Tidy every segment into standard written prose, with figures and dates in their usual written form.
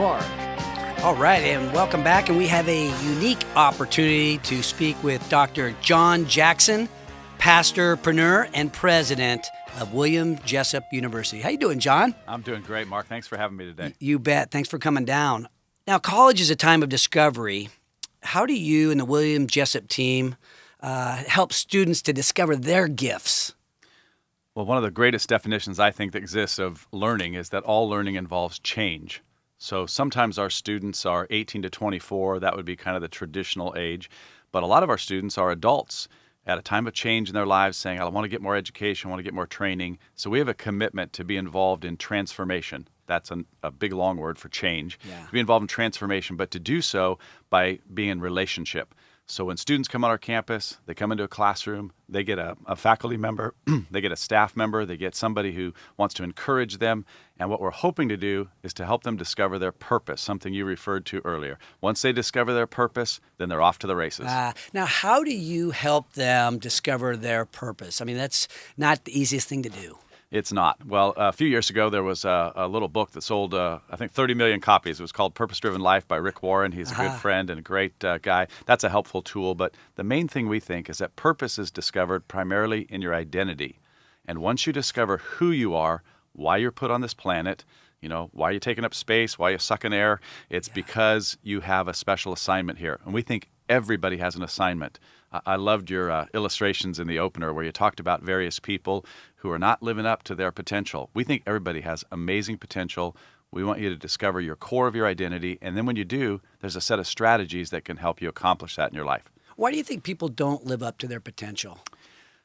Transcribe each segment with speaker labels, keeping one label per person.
Speaker 1: Mark.
Speaker 2: All right, and welcome back. And we have a unique opportunity to speak with Dr. John Jackson, pastorpreneur and president of William Jessup University. How you doing, John?
Speaker 3: I'm doing great, Mark. Thanks for having me today.
Speaker 2: You bet. Thanks for coming down. Now, college is a time of discovery. How do you and the William Jessup team help students to discover their gifts?
Speaker 3: Well, one of the greatest definitions I think that exists of learning is that all learning involves change. So sometimes our students are 18 to 24. That would be kind of the traditional age. But a lot of our students are adults at a time of change in their lives saying, I want to get more education, I want to get more training. So we have a commitment to be involved in transformation. That's a big, long word for change.
Speaker 2: Yeah.
Speaker 3: To be involved in transformation, but to do so by being in relationship. So when students come on our campus, they come into a classroom, they get a faculty member, they get a staff member, they get somebody who wants to encourage them. And what we're hoping to do is to help them discover their purpose, something you referred to earlier. Once they discover their purpose, then they're off to the races.
Speaker 2: Now, how do you help them discover their purpose? I mean, that's not the easiest thing to do.
Speaker 3: It's not. Well, a few years ago, there was a little book that sold, I think, 30 million copies. It was called Purpose-Driven Life by Rick Warren. He's a good friend and a great guy. That's a helpful tool. But the main thing we think is that purpose is discovered primarily in your identity. And once you discover who you are, why you're put on this planet, why you're taking up space, why you're sucking air, it's because you have a special assignment here. And we think everybody has an assignment. I loved your illustrations in the opener where you talked about various people who are not living up to their potential. We think everybody has amazing potential. We want you to discover your core of your identity. And then when you do, there's a set of strategies that can help you accomplish that in your life.
Speaker 2: Why do you think people don't live up to their potential?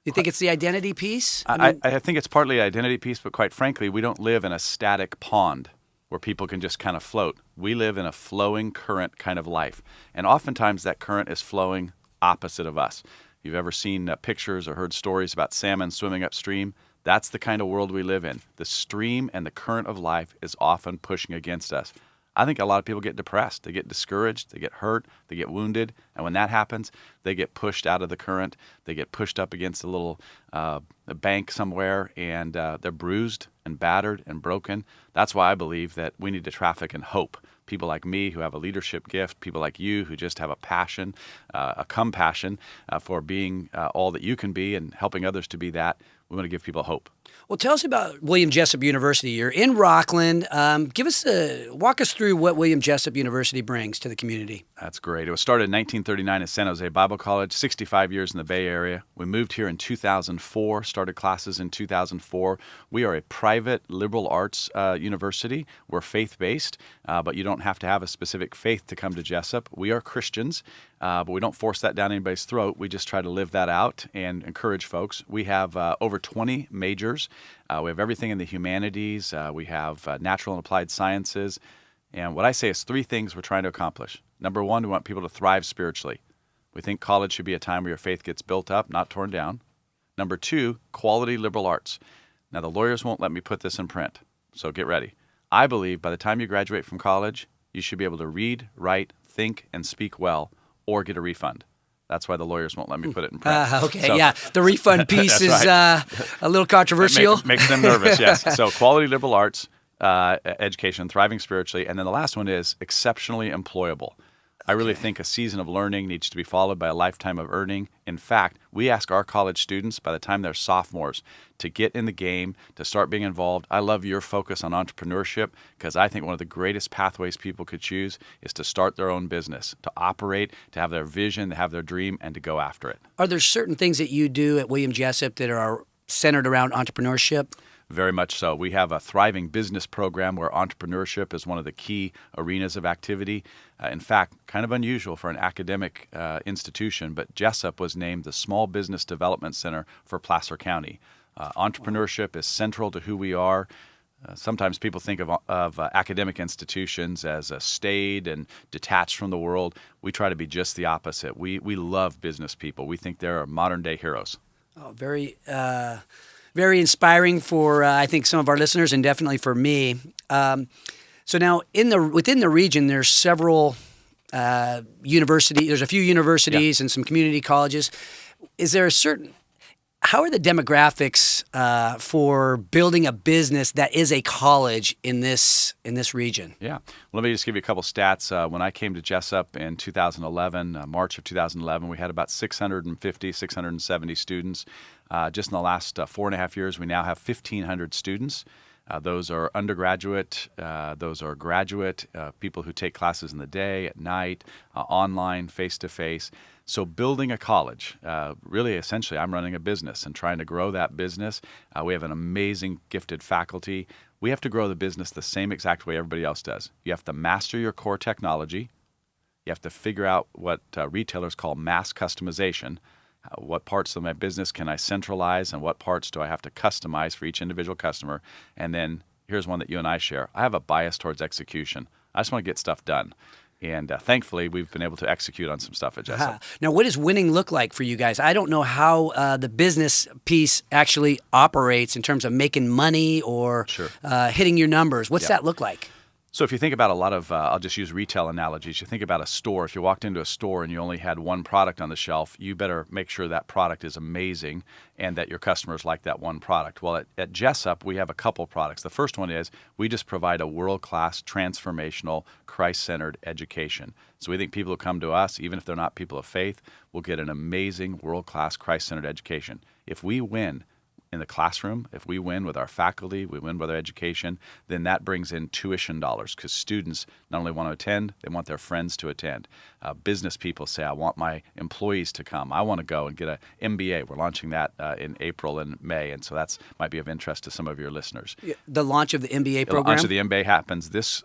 Speaker 2: You think it's the identity piece?
Speaker 3: I think it's partly identity piece, but quite frankly, we don't live in a static pond where people can just kind of float. We live in a flowing current kind of life. And oftentimes that current is flowing opposite of us. You've ever seen pictures or heard stories about salmon swimming upstream? That's the kind of world we live in. The stream and the current of life is often pushing against us. I think a lot of people get depressed. They get discouraged. They get hurt. They get wounded. And when that happens, they get pushed out of the current. They get pushed up against a little a bank somewhere, and they're bruised and battered and broken. That's why I believe that we need to traffic in hope. People like me who have a leadership gift, people like you who just have a passion, a compassion for being all that you can be and helping others to be that. We want to give people hope.
Speaker 2: Well, tell us about William Jessup University. You're in Rockland. Walk us through what William Jessup University brings to the community.
Speaker 3: That's great. It was started in 1939 at San Jose Bible College, 65 years in the Bay Area. We moved here in 2004, started classes in 2004. We are a private liberal arts university. We're faith-based, but you don't have to have a specific faith to come to Jessup. We are Christians, but we don't force that down anybody's throat. We just try to live that out and encourage folks. We have over 20 majors. We have everything in the humanities. We have natural and applied sciences. And what I say is three things we're trying to accomplish. Number one, we want people to thrive spiritually. We think college should be a time where your faith gets built up, not torn down. Number two, quality liberal arts. Now, the lawyers won't let me put this in print, so get ready. I believe by the time you graduate from college, you should be able to read, write, think, and speak well, or get a refund. That's why the lawyers won't let me put it in print.
Speaker 2: The refund piece is
Speaker 3: right.
Speaker 2: A little controversial.
Speaker 3: Makes them nervous, yes. So quality liberal arts, education, thriving spiritually, and then the last one is exceptionally employable. I really think a season of learning needs to be followed by a lifetime of earning. In fact, we ask our college students by the time they're sophomores to get in the game, to start being involved. I love your focus on entrepreneurship because I think one of the greatest pathways people could choose is to start their own business, to operate, to have their vision, to have their dream, and to go after it.
Speaker 2: Are there certain things that you do at William Jessup that are centered around entrepreneurship?
Speaker 3: Very much so. We have a thriving business program where entrepreneurship is one of the key arenas of activity. In fact, kind of unusual for an academic institution, but Jessup was named the Small Business Development Center for Placer County. Entrepreneurship is central to who we are. Sometimes people think of academic institutions as staid and detached from the world. We try to be just the opposite. We love business people. We think they're modern-day heroes.
Speaker 2: Oh, very inspiring for, I think, some of our listeners and definitely for me. So now within the region, there's several universities. There's a few universities and some community colleges. Is there how are the demographics for building a business that is a college in this region?
Speaker 3: Yeah. Let me just give you a couple stats. When I came to Jessup in 2011, March of 2011, we had about 650, 670 students. Just in the last 4.5 years, we now have 1,500 students. Those are undergraduate, those are graduate, people who take classes in the day, at night, online, face-to-face. So building a college, really essentially I'm running a business and trying to grow that business. We have an amazing gifted faculty. We have to grow the business the same exact way everybody else does. You have to master your core technology. You have to figure out what retailers call mass customization. What parts of my business can I centralize and what parts do I have to customize for each individual customer? And then here's one that you and I share. I have a bias towards execution. I just want to get stuff done. And thankfully, we've been able to execute on some stuff at Jessup.
Speaker 2: Now, what does winning look like for you guys? I don't know how the business piece actually operates in terms of making money or hitting your numbers. What's that look like?
Speaker 3: So if you think about a lot of, I'll just use retail analogies. You think about a store. If you walked into a store and you only had one product on the shelf, you better make sure that product is amazing and that your customers like that one product. Well, at Jessup, we have a couple products. The first one is we just provide a world-class, transformational, Christ-centered education. So we think people who come to us, even if they're not people of faith, will get an amazing, world-class, Christ-centered education. If we win in the classroom, if we win with our faculty, we win with our education, then that brings in tuition dollars because students not only want to attend, they want their friends to attend. Business people say, I want my employees to come. I want to go and get an MBA. We're launching that in April and May, and so that's might be of interest to some of your listeners.
Speaker 2: The launch of the MBA program?
Speaker 3: The launch of the MBA happens this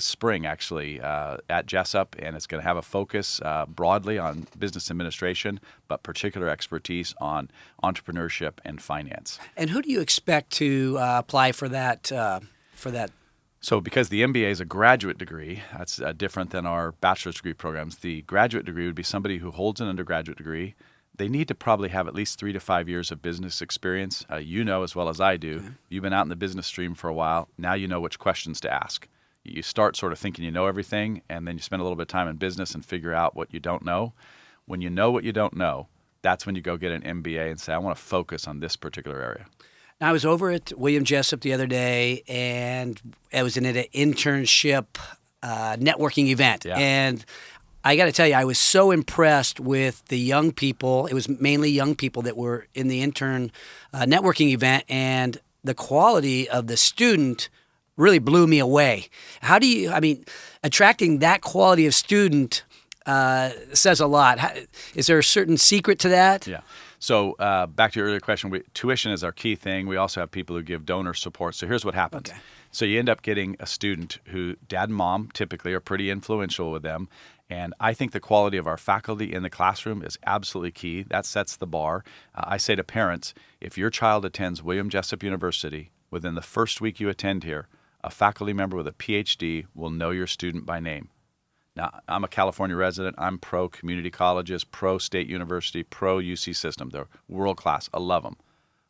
Speaker 3: spring, actually, at Jessup, and it's going to have a focus broadly on business administration, but particular expertise on entrepreneurship and finance.
Speaker 2: And who do you expect to apply for that?
Speaker 3: So because the MBA is a graduate degree, that's different than our bachelor's degree programs. The graduate degree would be somebody who holds an undergraduate degree. They need to probably have at least 3 to 5 years of business experience. You know as well as I do. Okay. You've been out in the business stream for a while. Now you know which questions to ask. You start sort of thinking you know everything, and then you spend a little bit of time in business and figure out what you don't know. When you know what you don't know, that's when you go get an MBA and say, I want to focus on this particular area.
Speaker 2: Now, I was over at William Jessup the other day, and I was in an internship networking event. Yeah. And I got to tell you, I was so impressed with the young people. It was mainly young people that were in the intern networking event, and the quality of the student really blew me away. Attracting that quality of student says a lot. Is there a certain secret to that?
Speaker 3: Yeah. So back to your earlier question, tuition is our key thing. We also have people who give donor support. So here's what happens. Okay. So you end up getting a student who dad and mom typically are pretty influential with them. And I think the quality of our faculty in the classroom is absolutely key. That sets the bar. I say to parents, if your child attends William Jessup University, within the first week you attend here, a faculty member with a PhD will know your student by name. Now, I'm a California resident. I'm pro community colleges, pro state university, pro UC system. They're world class. I love them.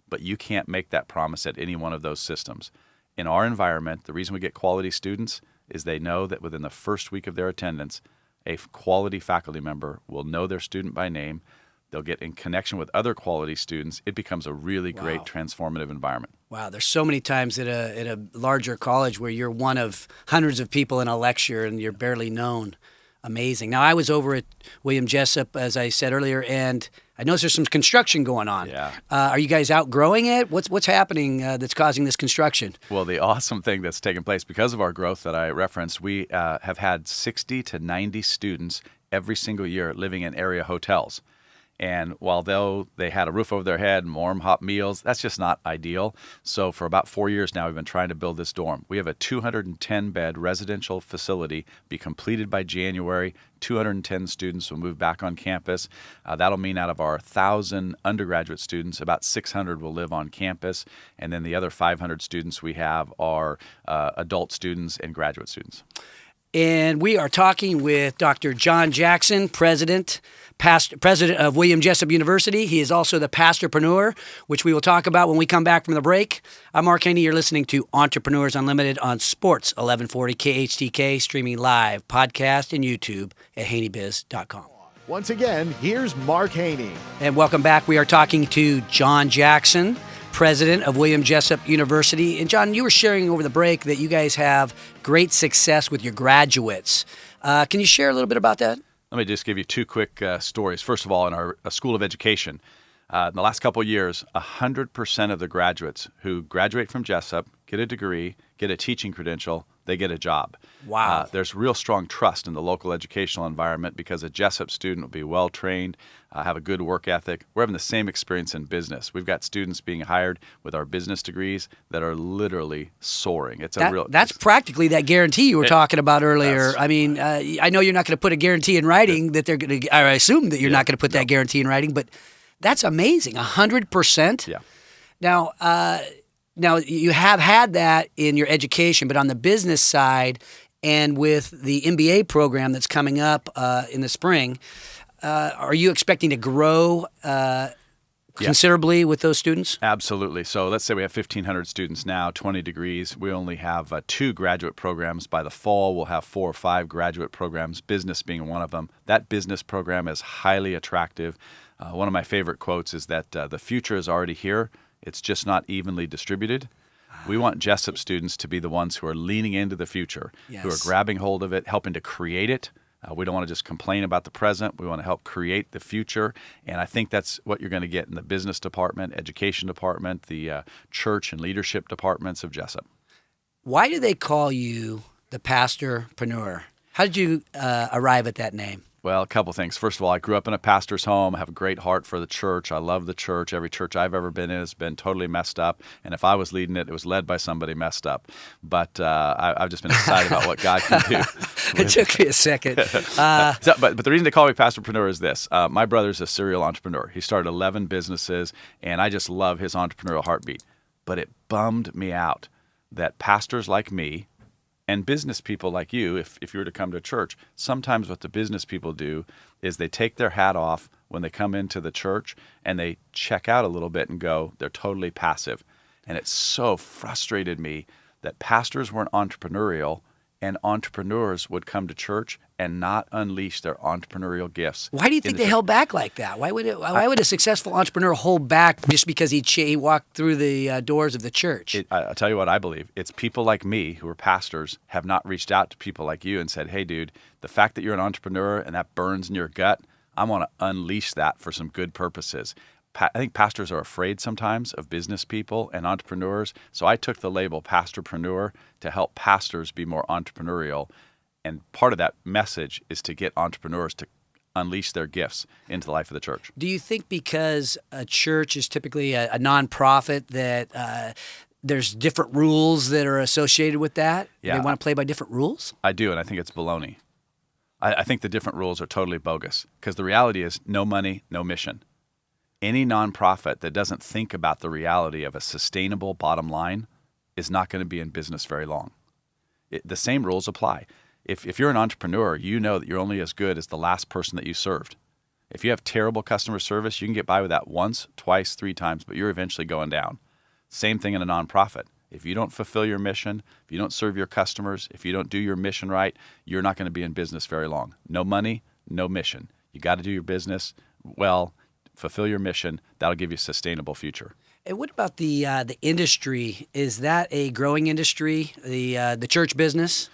Speaker 3: But you can't make that promise at any one of those systems. In our environment, the reason we get quality students is they know that within the first week of their attendance, a quality faculty member will know their student by name. They'll get in connection with other quality students. It becomes a really great transformative environment.
Speaker 2: Wow, there's so many times at a larger college where you're one of hundreds of people in a lecture and you're barely known. Amazing. Now, I was over at William Jessup, as I said earlier, and I noticed there's some construction going on.
Speaker 3: Yeah.
Speaker 2: Are you guys outgrowing it? What's happening that's causing this construction?
Speaker 3: Well, the awesome thing that's taken place because of our growth that I referenced, we have had 60 to 90 students every single year living in area hotels. And while they had a roof over their head and warm, hot meals, that's just not ideal. So for about 4 years now, we've been trying to build this dorm. We have a 210-bed residential facility, be completed by January. 210 students will move back on campus. That'll mean out of our 1,000 undergraduate students, about 600 will live on campus. And then the other 500 students we have are adult students and graduate students.
Speaker 2: And we are talking with Dr. John Jackson, president of William Jessup University. He is also the pastorpreneur, which we will talk about when we come back from the break. I'm Mark Haney. You're listening to Entrepreneurs Unlimited on Sports 1140 KHTK, streaming live, podcast, and YouTube at haneybiz.com.
Speaker 1: Once again, here's Mark Haney.
Speaker 2: And welcome back. We are talking to John Jackson, president of William Jessup University. And John, you were sharing over the break that you guys have great success with your graduates. Can you share a little bit about that?
Speaker 3: Let me just give you two quick stories. First of all, in our School of Education, in the last couple of years, 100% of the graduates who graduate from Jessup, get a degree, get a teaching credential, they get a job.
Speaker 2: Wow.
Speaker 3: There's real strong trust in the local educational environment because a Jessup student will be well-trained, have a good work ethic. We're having the same experience in business. We've got students being hired with our business degrees that are literally soaring.
Speaker 2: That's practically that guarantee you were talking about earlier. I mean, I know you're not going to put a guarantee in writing that they're going to, I assume that you're not going to put that guarantee in writing, but that's amazing, 100%.
Speaker 3: Yeah.
Speaker 2: Now you have had that in your education, but on the business side and with the MBA program that's coming up in the spring, are you expecting to grow considerably with those students?
Speaker 3: Absolutely. So let's say we have 1,500 students now, 20 degrees. We only have 2 graduate programs. By the fall, we'll have 4 or 5 graduate programs, business being one of them. That business program is highly attractive. One of my favorite quotes is that the future is already here. It's just not evenly distributed. We want Jessup students to be the ones who are leaning into the future, who are grabbing hold of it, helping to create it. We don't want to just complain about the present. We want to help create the future. And I think that's what you're going to get in the business department, education department, the church and leadership departments of Jessup.
Speaker 2: Why do they call you the pastorpreneur? How did you arrive at that name?
Speaker 3: Well, a couple things. First of all, I grew up in a pastor's home. I have a great heart for the church. I love the church. Every church I've ever been in has been totally messed up. And if I was leading it, it was led by somebody messed up. But I've just been excited about what God can do.
Speaker 2: It took me a second.
Speaker 3: But the reason they call me pastorpreneur is this. My brother's a serial entrepreneur. He started 11 businesses, and I just love his entrepreneurial heartbeat. But it bummed me out that pastors like me and business people like you, if you were to come to church, sometimes what the business people do is they take their hat off when they come into the church and they check out a little bit and go, they're totally passive. And it so frustrated me that pastors weren't entrepreneurial and entrepreneurs would come to church and not unleash their entrepreneurial gifts.
Speaker 2: Why do you think they held back like that? Why would a successful entrepreneur hold back just because he walked through the doors of the church?
Speaker 3: I'll tell you what I believe. It's people like me who are pastors have not reached out to people like you and said, hey, dude, the fact that you're an entrepreneur and that burns in your gut, I want to unleash that for some good purposes. I think pastors are afraid sometimes of business people and entrepreneurs. So I took the label pastorpreneur to help pastors be more entrepreneurial. And part of that message is to get entrepreneurs to unleash their gifts into the life of the church.
Speaker 2: Do you think because a church is typically a nonprofit that there's different rules that are associated with that?
Speaker 3: Yeah.
Speaker 2: They want to play by different rules?
Speaker 3: I do, and I think it's baloney. I think the different rules are totally bogus because the reality is no money, no mission. Any nonprofit that doesn't think about the reality of a sustainable bottom line is not going to be in business very long. The same rules apply. If you're an entrepreneur, you know that you're only as good as the last person that you served. If you have terrible customer service, you can get by with that once, twice, 3 times, but you're eventually going down. Same thing in a nonprofit. If you don't fulfill your mission, if you don't serve your customers, if you don't do your mission right, you're not going to be in business very long. No money, no mission. You got to do your business well, fulfill your mission. That'll give you a sustainable future.
Speaker 2: And what about the industry? Is that a growing industry, the church business?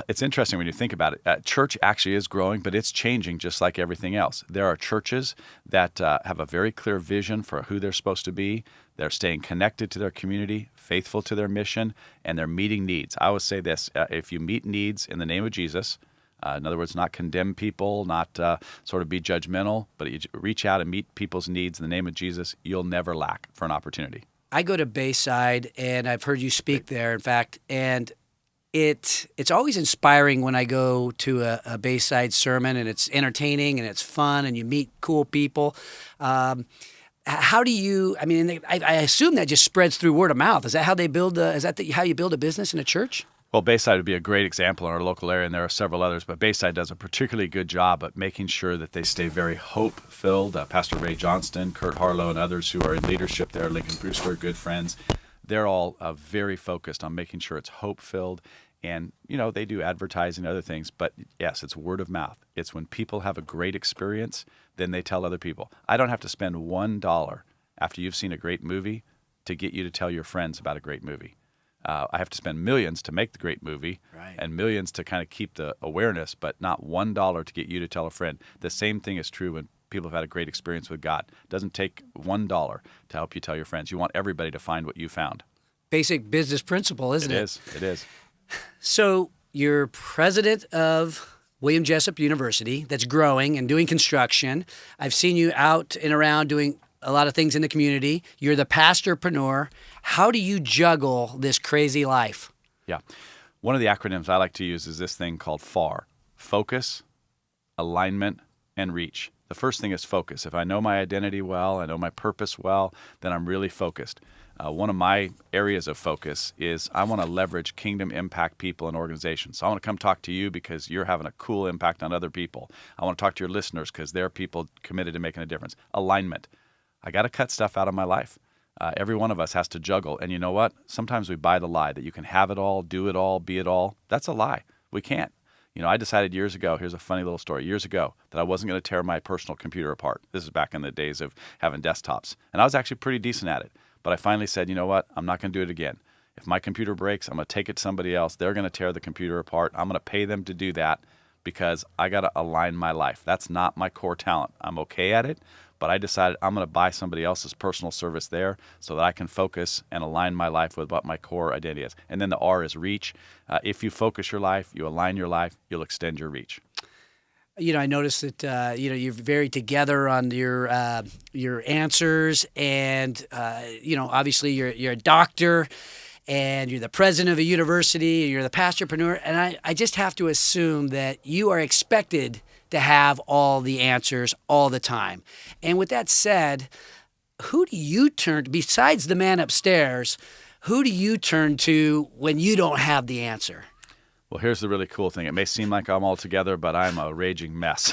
Speaker 3: It's interesting when you think about it. Church actually is growing, but it's changing just like everything else. There are churches that have a very clear vision for who they're supposed to be. They're staying connected to their community, faithful to their mission, and they're meeting needs. I always say this, if you meet needs in the name of Jesus, in other words, not condemn people, not sort of be judgmental, but you reach out and meet people's needs in the name of Jesus, you'll never lack for an opportunity.
Speaker 2: I go to Bayside, and I've heard you speak there, in fact, and it's always inspiring when I go to a Bayside sermon, and it's entertaining, and it's fun, and you meet cool people. How do you? I mean, I assume that just spreads through word of mouth. Is that how they build? How you build a business in a church?
Speaker 3: Well, Bayside would be a great example in our local area, and there are several others, but Bayside does a particularly good job at making sure that they stay very hope-filled. Pastor Ray Johnston, Kurt Harlow, and others who are in leadership there, Lincoln Brewster, good friends, they're all very focused on making sure it's hope-filled. And, they do advertising and other things, but yes, it's word of mouth. It's when people have a great experience, then they tell other people. I don't have to spend $1 after you've seen a great movie to get you to tell your friends about a great movie. I have to spend millions to make the great movie,
Speaker 2: Right.
Speaker 3: and millions to kind of keep the awareness, but not $1 to get you to tell a friend. The same thing is true when people have had a great experience with God. It doesn't take $1 to help you tell your friends. You want everybody to find what you found.
Speaker 2: Basic business principle, isn't it?
Speaker 3: It is.
Speaker 2: So you're president of William Jessup University that's growing and doing construction. I've seen you out and around doing a lot of things in the community. You're the pastorpreneur. How do you juggle this crazy life?
Speaker 3: Yeah. One of the acronyms I like to use is this thing called FAR: focus, alignment, and reach. The first thing is focus. If I know my identity well, I know my purpose well, then I'm really focused. One of my areas of focus is I want to leverage kingdom impact people and organizations. So I want to come talk to you because you're having a cool impact on other people. I want to talk to your listeners because they're people committed to making a difference. Alignment. I got to cut stuff out of my life. Every one of us has to juggle. And you know what? Sometimes we buy the lie that you can have it all, do it all, be it all. That's a lie. We can't. I decided years ago, here's a funny little story, years ago, that I wasn't going to tear my personal computer apart. This is back in the days of having desktops. And I was actually pretty decent at it. But I finally said, you know what? I'm not going to do it again. If my computer breaks, I'm going to take it to somebody else. They're going to tear the computer apart. I'm going to pay them to do that because I got to align my life. That's not my core talent. I'm okay at it, but I decided I'm going to buy somebody else's personal service there so that I can focus and align my life with what my core identity is. And then the R is reach. If you focus your life, you align your life, you'll extend your reach.
Speaker 2: I noticed that you're very together on your answers, and obviously you're a doctor, and you're the president of a university, and you're the pastorpreneur, and I just have to assume that you are expected to have all the answers all the time. And with that said, who do you turn to, besides the man upstairs? Who do you turn to when you don't have the answer?
Speaker 3: Well, here's the really cool thing. It may seem like I'm all together, but I'm a raging mess.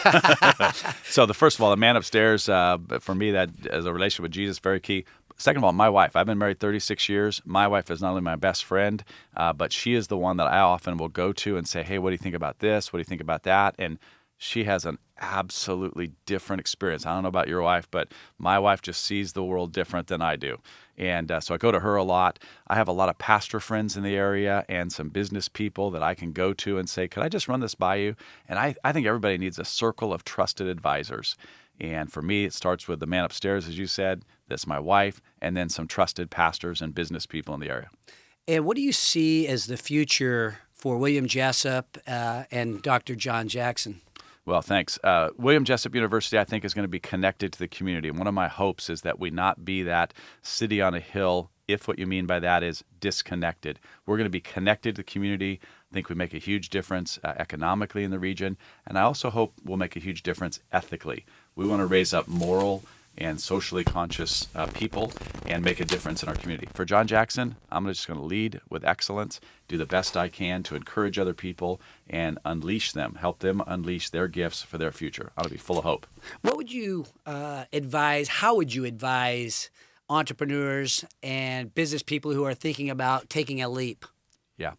Speaker 3: So first of all, the man upstairs, for me, that as a relationship with Jesus, very key. Second of all, my wife. I've been married 36 years. My wife is not only my best friend, but she is the one that I often will go to and say, hey, what do you think about this? What do you think about that? And she has an absolutely different experience. I don't know about your wife, but my wife just sees the world different than I do. And so I go to her a lot. I have a lot of pastor friends in the area and some business people that I can go to and say, could I just run this by you? And I think everybody needs a circle of trusted advisors. And for me, it starts with the man upstairs, as you said. That's my wife, and then some trusted pastors and business people in the area.
Speaker 2: And what do you see as the future for William Jessup and Dr. John Jackson?
Speaker 3: Well, thanks. William Jessup University, I think, is going to be connected to the community. And one of my hopes is that we not be that city on a hill, if what you mean by that is disconnected. We're going to be connected to the community. I think we make a huge difference economically in the region. And I also hope we'll make a huge difference ethically. We want to raise up moral and socially conscious people and make a difference in our community. For John Jackson, I'm just going to lead with excellence, do the best I can to encourage other people and unleash them, help them unleash their gifts for their future. I want to be full of hope.
Speaker 2: What would you advise, how would you advise entrepreneurs and business people who are thinking about taking a leap?
Speaker 3: Yeah.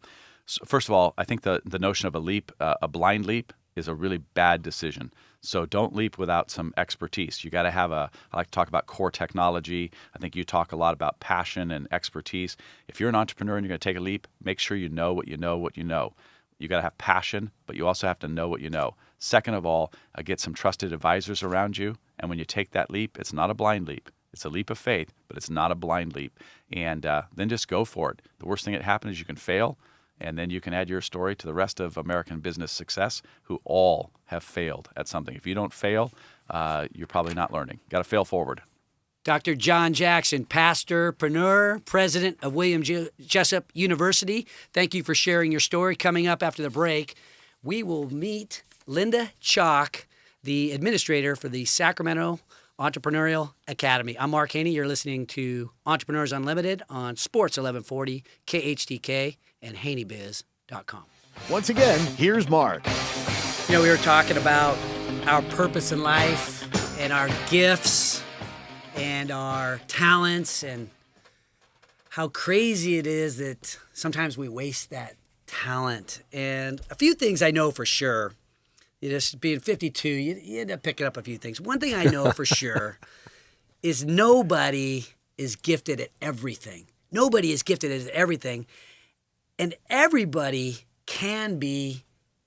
Speaker 3: So first of all, I think the notion of a leap, a blind leap, is a really bad decision. So don't leap without some expertise. You got to have I like to talk about core technology. I think you talk a lot about passion and expertise. If you're an entrepreneur and you're going to take a leap, make sure you know what you know, what you know. You got to have passion, but you also have to know what you know. Second of all, get some trusted advisors around you. And when you take that leap, it's not a blind leap. It's a leap of faith, but it's not a blind leap. And then just go for it. The worst thing that happens is you can fail. And then you can add your story to the rest of American business success who all have failed at something. If you don't fail, you're probably not learning. Got to fail forward.
Speaker 2: Dr. John Jackson, pastorpreneur, president of William Jessup University. Thank you for sharing your story. Coming up after the break, we will meet Linda Chalk, the administrator for the Sacramento Entrepreneurial Academy. I'm Mark Haney. You're listening to Entrepreneurs Unlimited on Sports 1140, KHTK, and HaneyBiz.com.
Speaker 1: Once again, here's Mark.
Speaker 2: We were talking about our purpose in life and our gifts and our talents and how crazy it is that sometimes we waste that talent. And a few things I know for sure. Just being 52, you end up picking up a few things. One thing I know for sure is nobody is gifted at everything. Nobody is gifted at everything. And everybody can be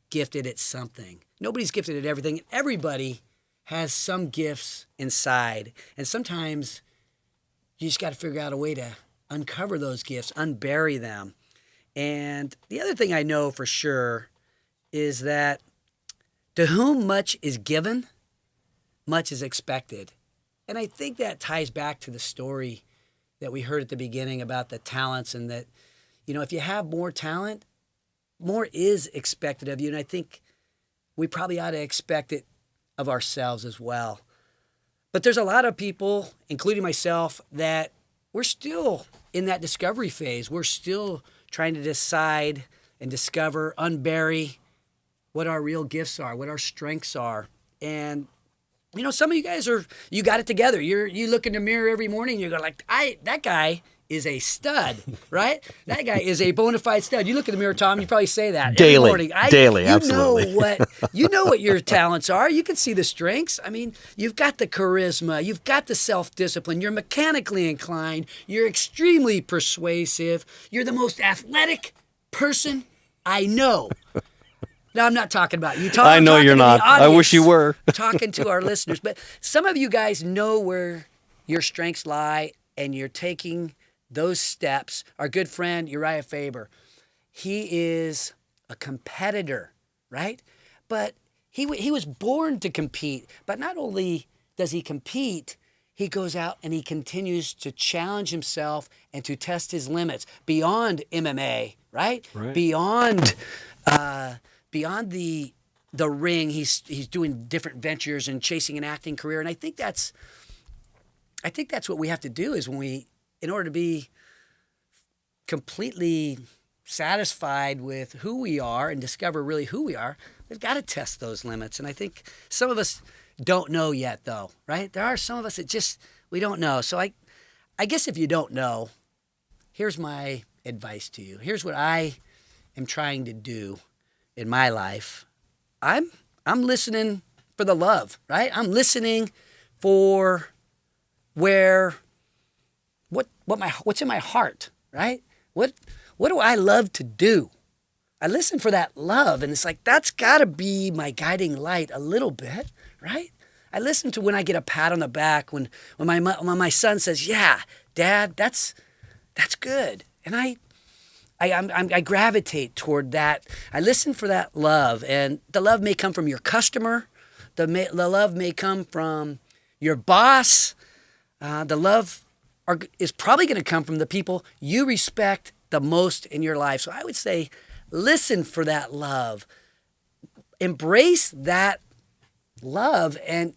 Speaker 2: gifted at something. Nobody's gifted at everything. Everybody has some gifts inside. And sometimes you just got to figure out a way to uncover those gifts, unbury them. And the other thing I know for sure is that to whom much is given, much is expected. And I think that ties back to the story that we heard at the beginning about the talents, and that, if you have more talent, more is expected of you. And I think we probably ought to expect it of ourselves as well. But there's a lot of people, including myself, that we're still in that discovery phase. We're still trying to decide and discover, unbury what our real gifts are, what our strengths are. And, some of you guys you got it together. You look in the mirror every morning, you go like, that guy is a stud, right? That guy is a bona fide stud. You look in the mirror, Tom, you probably say that every morning.
Speaker 4: Daily, absolutely.
Speaker 2: You know what your talents are. You can see the strengths. I mean, you've got the charisma. You've got the self-discipline. You're mechanically inclined. You're extremely persuasive. You're the most athletic person I know. Now, I'm not talking about you.
Speaker 4: I know you're not. I wish you were.
Speaker 2: Talking to our listeners. But some of you guys know where your strengths lie, and you're taking those steps. Our good friend, Uriah Faber, he is a competitor, right? But he was born to compete. But not only does he compete, he goes out and he continues to challenge himself and to test his limits beyond MMA, right? Beyond the ring. He's doing different ventures and chasing an acting career. And I think that's what we have to do is in order to be completely satisfied with who we are and discover really who we are, we've got to test those limits. And I think some of us don't know yet, though, right? There are some of us that we don't know. So I guess if you don't know, here's my advice to you. Here's what I am trying to do in my life. I'm listening for the love, right? I'm listening for what's in my heart, right? What do I love to do? I listen for that love, and it's like that's got to be my guiding light a little bit, right? I listen to when I get a pat on the back, when my son says, "Yeah, Dad, that's good," and I gravitate toward that. I listen for that love, and the love may come from your customer, the love may come from your boss. The love is probably going to come from the people you respect the most in your life. So I would say, listen for that love, embrace that love, and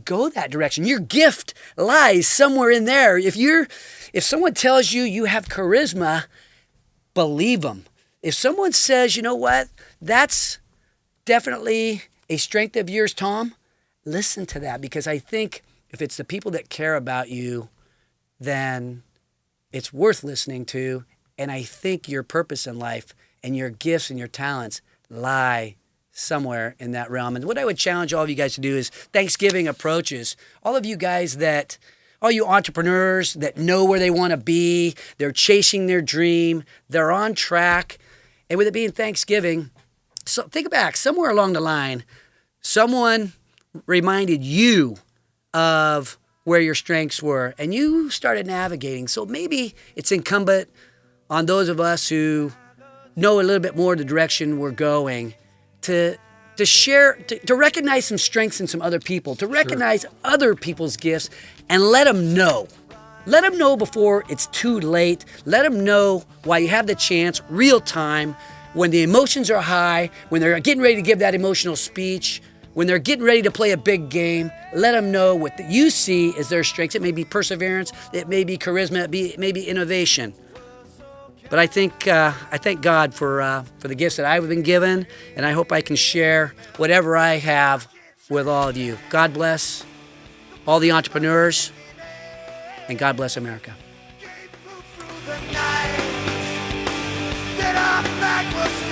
Speaker 2: go that direction. Your gift lies somewhere in there. If someone tells you have charisma, believe them. If someone says, you know what, that's definitely a strength of yours, Tom, listen to that, because I think if it's the people that care about you, then it's worth listening to. And I think your purpose in life and your gifts and your talents lie somewhere in that realm. And what I would challenge all of you guys to do is Thanksgiving approaches. All of you guys all you entrepreneurs that know where they want to be, they're chasing their dream, they're on track. And with it being Thanksgiving, so think back, somewhere along the line, someone reminded you of where your strengths were, and you started navigating. So maybe it's incumbent on those of us who know a little bit more the direction we're going to share, to recognize some strengths in some other people, to recognize other people's gifts, and let them know. Let them know before it's too late. Let them know while you have the chance, real time, when the emotions are high, when they're getting ready to give that emotional speech, when they're getting ready to play a big game. Let them know what you see as their strengths. It may be perseverance, it may be charisma, it may be innovation. But I thank God for the gifts that I've been given, and I hope I can share whatever I have with all of you. God bless all the entrepreneurs, and God bless America.
Speaker 5: Get off my like what's